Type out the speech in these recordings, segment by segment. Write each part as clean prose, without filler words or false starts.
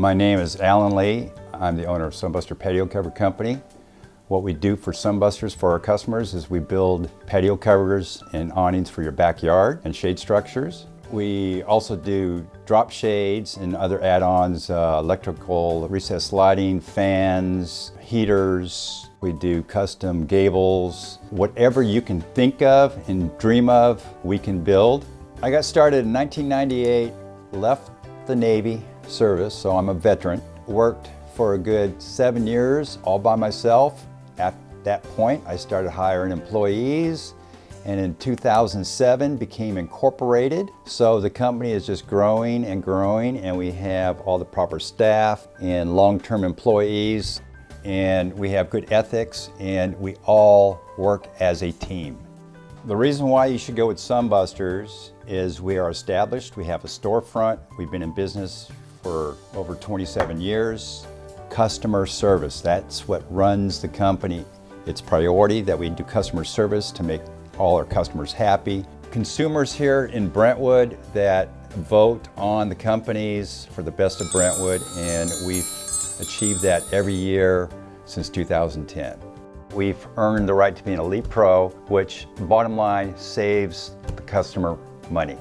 My name is Alan Lee. I'm the owner of Sunbusters Patio Cover Company. What we do for Sunbusters for our customers is we build patio covers and awnings for your backyard and shade structures. We also do drop shades and other add-ons, electrical recessed lighting, fans, heaters. We do custom gables. Whatever you can think of and dream of, we can build. I got started in 1998, left the Navy service, so I'm a veteran. Worked for a good 7 years all by myself. At that point, I started hiring employees, and in 2007 became incorporated. So the company is just growing and growing, and we have all the proper staff and long-term employees, and we have good ethics, and we all work as a team. The reason why you should go with Sunbusters is we are established. We have a storefront. We've been in business for over 27 years. Customer service, that's what runs the company. It's priority that we do customer service to make all our customers happy. Consumers here in Brentwood that vote on the companies for the best of Brentwood, and we've achieved that every year since 2010. We've earned the right to be an Elite Pro, which bottom line saves the customer money.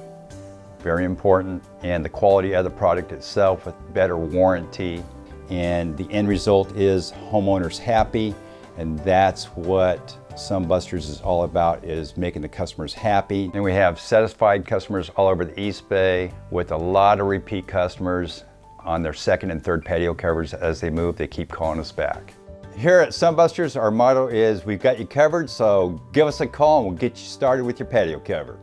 Very important. And the quality of the product itself with better warranty. And the end result is homeowners happy. And that's what Sunbusters is all about, is making the customers happy. And we have satisfied customers all over the East Bay with a lot of repeat customers on their second and third patio covers. As they move, they keep calling us back. Here at Sunbusters, our motto is, we've got you covered, so give us a call and we'll get you started with your patio cover.